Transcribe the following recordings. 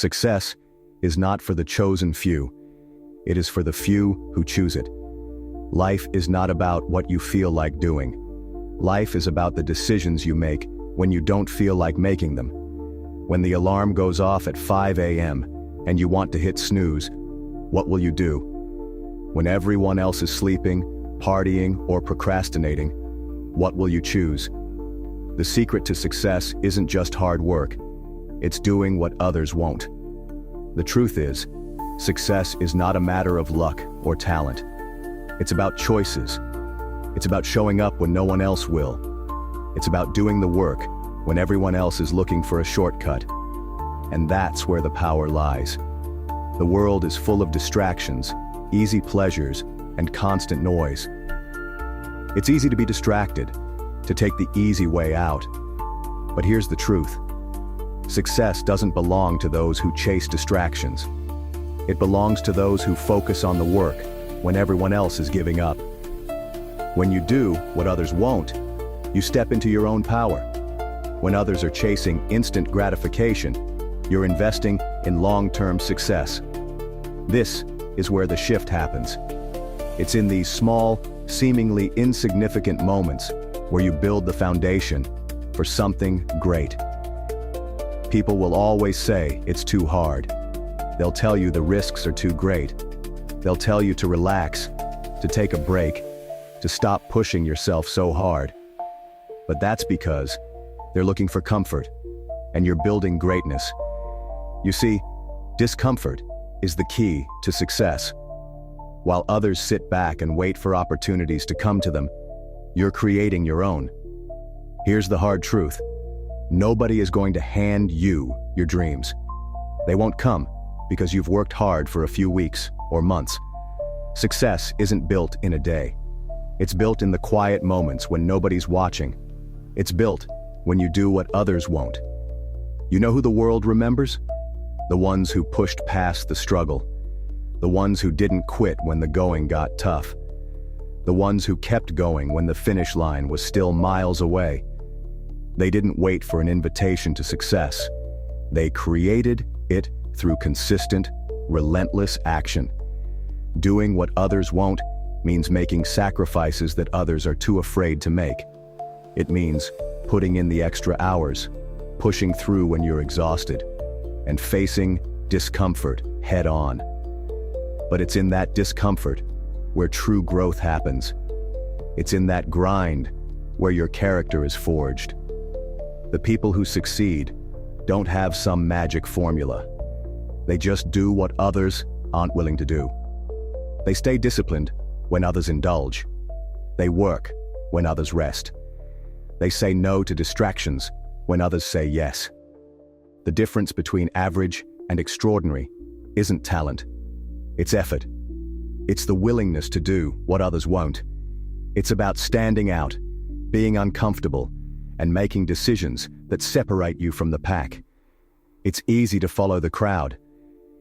Success is not for the chosen few. It is for the few who choose it. Life is not about what you feel like doing. Life is about the decisions you make when you don't feel like making them. When the alarm goes off at 5 a.m. and you want to hit snooze, what will you do? When everyone else is sleeping, partying, or procrastinating, what will you choose? The secret to success isn't just hard work. It's doing what others won't. The truth is, success is not a matter of luck or talent. It's about choices. It's about showing up when no one else will. It's about doing the work when everyone else is looking for a shortcut. And that's where the power lies. The world is full of distractions, easy pleasures, and constant noise. It's easy to be distracted, to take the easy way out. But here's the truth. Success doesn't belong to those who chase distractions. It belongs to those who focus on the work when everyone else is giving up. When you do what others won't, you step into your own power. When others are chasing instant gratification, you're investing in long-term success. This is where the shift happens. It's in these small, seemingly insignificant moments where you build the foundation for something great. People will always say it's too hard. They'll tell you the risks are too great. They'll tell you to relax, to take a break, to stop pushing yourself so hard. But that's because they're looking for comfort, and you're building greatness. You see, discomfort is the key to success. While others sit back and wait for opportunities to come to them, you're creating your own. Here's the hard truth. Nobody is going to hand you your dreams. They won't come because you've worked hard for a few weeks or months. Success isn't built in a day. It's built in the quiet moments when nobody's watching. It's built when you do what others won't. You know who the world remembers? The ones who pushed past the struggle. The ones who didn't quit when the going got tough. The ones who kept going when the finish line was still miles away. They didn't wait for an invitation to success. They created it through consistent, relentless action. Doing what others won't means making sacrifices that others are too afraid to make. It means putting in the extra hours, pushing through when you're exhausted, and facing discomfort head on. But it's in that discomfort where true growth happens. It's in that grind where your character is forged. The people who succeed don't have some magic formula. They just do what others aren't willing to do. They stay disciplined when others indulge. They work when others rest. They say no to distractions when others say yes. The difference between average and extraordinary isn't talent. It's effort. It's the willingness to do what others won't. It's about standing out, being uncomfortable, and making decisions that separate you from the pack. It's easy to follow the crowd.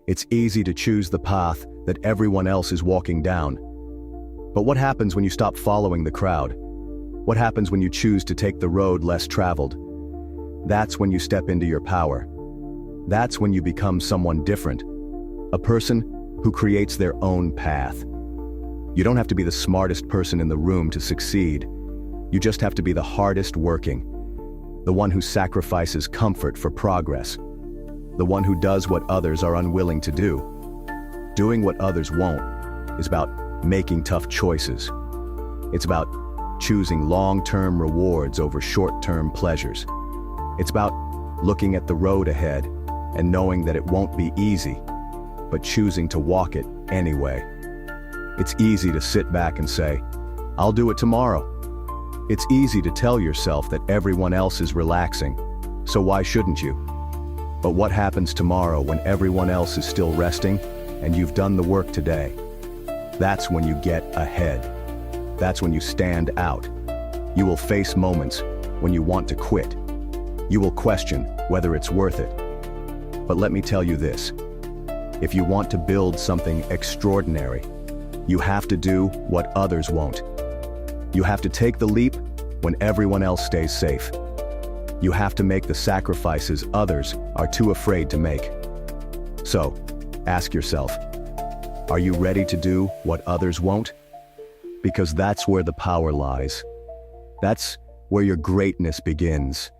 It's easy to choose the path that everyone else is walking down. But what happens when you stop following the crowd? What happens when you choose to take the road less traveled? That's when you step into your power. That's when you become someone different. A person who creates their own path. You don't have to be the smartest person in the room to succeed. You just have to be the hardest working. The one who sacrifices comfort for progress. The one who does what others are unwilling to do. Doing what others won't is about making tough choices. It's about choosing long-term rewards over short-term pleasures. It's about looking at the road ahead and knowing that it won't be easy, but choosing to walk it anyway. It's easy to sit back and say, "I'll do it tomorrow." It's easy to tell yourself that everyone else is relaxing, so why shouldn't you? But what happens tomorrow when everyone else is still resting and you've done the work today? That's when you get ahead. That's when you stand out. You will face moments when you want to quit. You will question whether it's worth it. But let me tell you this. If you want to build something extraordinary, you have to do what others won't. You have to take the leap when everyone else stays safe. You have to make the sacrifices others are too afraid to make. So, ask yourself, are you ready to do what others won't? Because that's where the power lies. That's where your greatness begins.